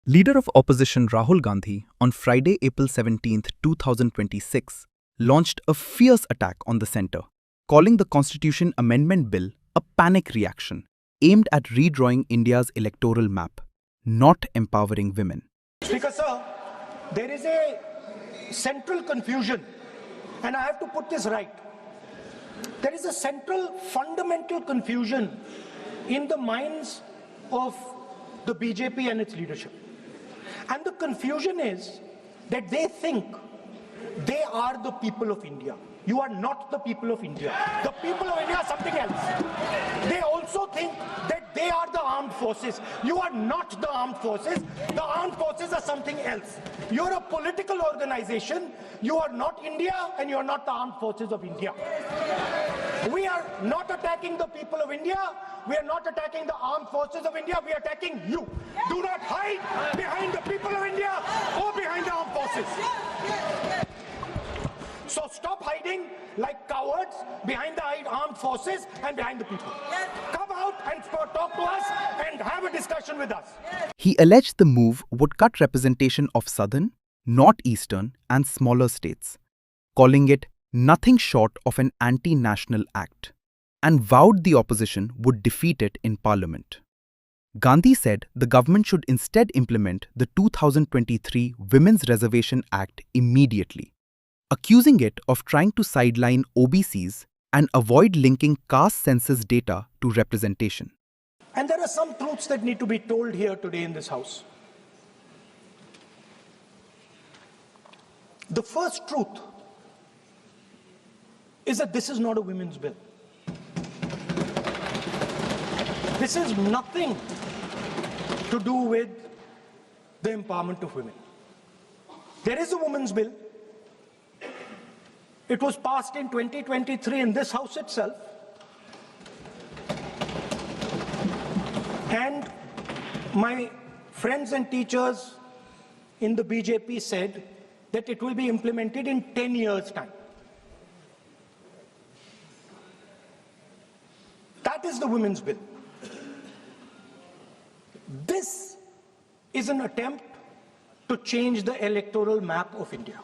Leader of Opposition Rahul Gandhi on Friday, April 17, 2026, launched a fierce attack on the centre, calling the Constitution Amendment Bill a panic reaction aimed at redrawing India's electoral map, not empowering women. Speaker sir, there is a central confusion, and I have to put this right. There is a central fundamental confusion in the minds of the BJP and its leadership. And the confusion is that they think they are the people of India. You are not the people of India. The people of India are something else. They also think that they are the armed forces. You are not the armed forces. The armed forces are something else. You're a political organization. You are not India, and you're not the armed forces of India. We are not attacking the people of India. We are not attacking the armed forces of India. We are attacking you. Do not hide behind the people of India or behind the armed forces. So stop hiding like cowards behind the armed forces and behind the people. Come out and talk to us and have a discussion with us. He alleged the move would cut representation of southern, northeastern, and smaller states, calling it nothing short of an anti-national act, and vowed the opposition would defeat it in parliament. Gandhi said the government should instead implement the 2023 Women's Reservation Act immediately, accusing it of trying to sideline OBCs and avoid linking caste census data to representation. And there are some truths that need to be told here today in this house. The first truth is that this is not a women's bill. This is nothing to do with the empowerment of women. There is a women's bill. It was passed in 2023 in this house itself. And my friends and teachers in the BJP said that it will be implemented in 10 years' time. That is the women's bill. This is an attempt to change the electoral map of India,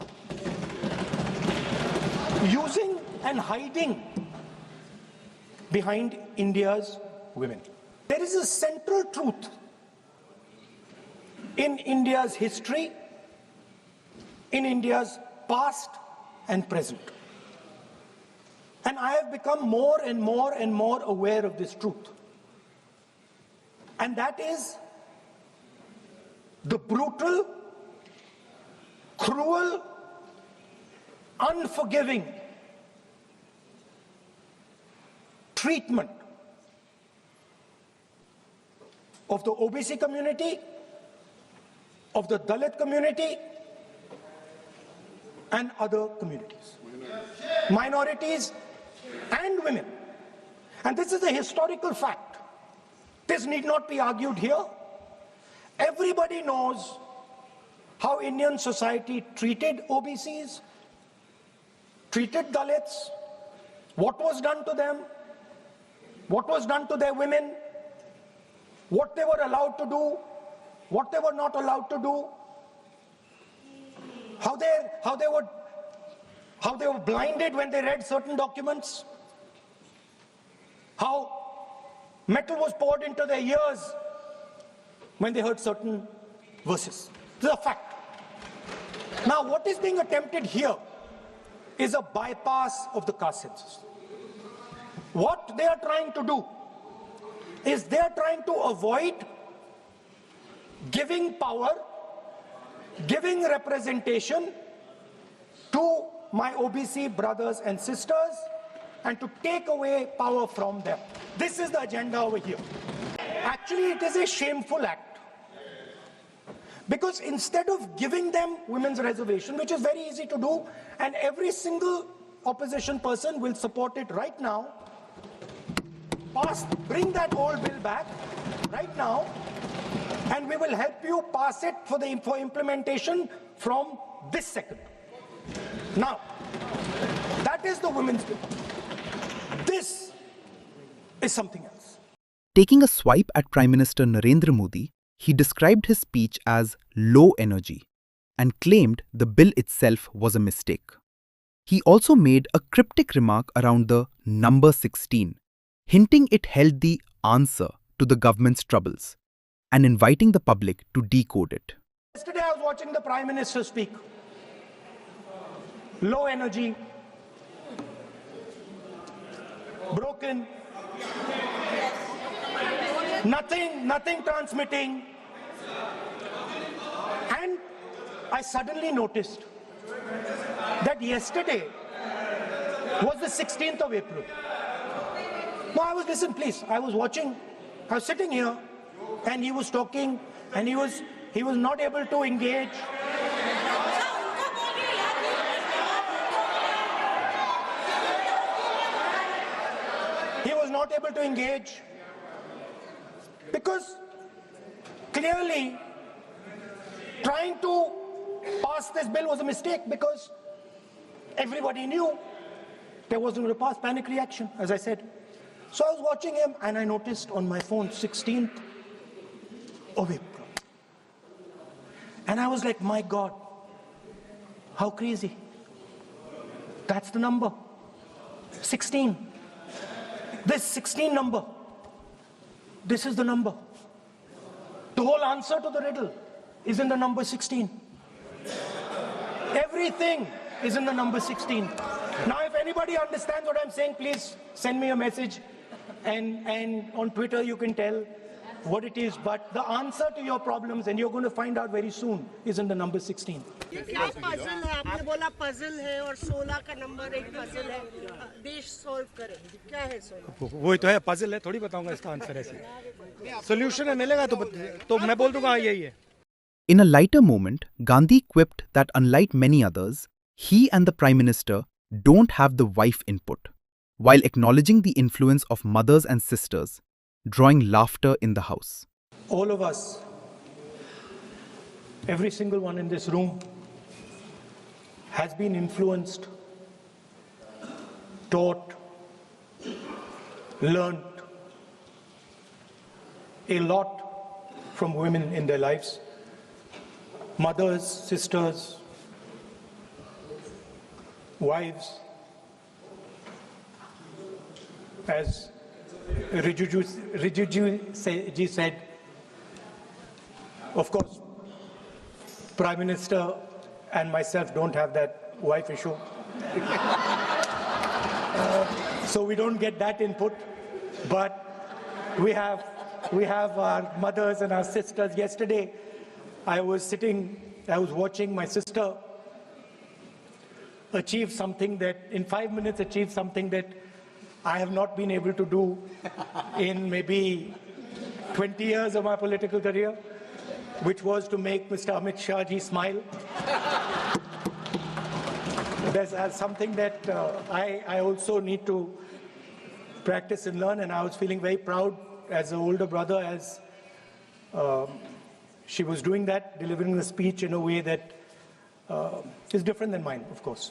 using and hiding behind India's women. There is a central truth in India's history, in India's past and present. And I have become more and more and more aware of this truth. And that is the brutal, cruel, unforgiving treatment of the OBC community, of the Dalit community, and other communities, minorities and women. And this is a historical fact. This need not be argued here. Everybody knows how Indian society treated OBCs, treated Dalits, what was done to them, what was done to their women, what they were allowed to do, what they were not allowed to do, how they were blinded when they read certain documents, how metal was poured into their ears when they heard certain verses. This is a fact. Now, what is being attempted here is a bypass of the caste census. What they are trying to do is they are trying to avoid giving power, giving representation to my OBC brothers and sisters, and to take away power from them. This is the agenda over here. Actually, it is a shameful act. Because instead of giving them women's reservation, which is very easy to do, and every single opposition person will support it right now, bring that old bill back right now, and we will help you pass it for implementation from this second. Now, that is the women's bill. This is something else. Taking a swipe at Prime Minister Narendra Modi, He described his speech as low energy and claimed the bill itself was a mistake. He also made a cryptic remark around the number 16, hinting it held the answer to the government's troubles and inviting the public to decode it. Yesterday I was watching the Prime Minister speak. Low energy, broken, nothing transmitting. And I suddenly noticed that yesterday was the 16th of April. No, listen please, I was sitting here and he was talking and he was not able to engage. He was not able to engage because clearly trying to pass this bill was a mistake because everybody knew there wasn't going to pass. Panic reaction, as I said. So I was watching him and I noticed on my phone 16th of April. And I was like, my God, how crazy. That's the number. 16. This 16 number. This is the number. The whole answer to the riddle is in the number 16. Everything is in the number 16. Now, if anybody understands what I'm saying, please send me a message. And on Twitter, you can tell what it is. But the answer to your problems, and you're going to find out very soon, is in the number 16. क्या puzzle है? आपने बोला puzzle है और 16 का number एक puzzle है. देश सॉल्व करे. क्या है सॉल्व? वही तो है, पजल है. थोड़ी बताऊंगा इसका आंसर ऐसे. सॉल्यूशन है मिलेगा तो मैं बोल दूंगा यही है. In a lighter moment, Gandhi quipped that unlike many others, he and the Prime Minister don't have the wife input, while acknowledging the influence of mothers and sisters, drawing laughter in the house. All of us, every single one in this room, has been influenced, taught, learned a lot from women in their lives. Mothers, sisters, wives. As Rijuji said, of course, Prime Minister and myself don't have that wife issue. So we don't get that input, but we have our mothers and our sisters. Yesterday, I was watching my sister achieve something that, in 5 minutes, achieve something that I have not been able to do in maybe 20 years of my political career, which was to make Mr. Amit Shah ji smile. There's something that I also need to practice and learn, and I was feeling very proud as an older brother as she was doing that, delivering the speech in a way that is different than mine, of course.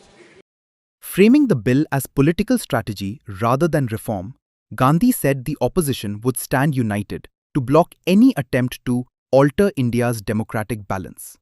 Framing the bill as political strategy rather than reform, Gandhi said the opposition would stand united to block any attempt to alter India's democratic balance.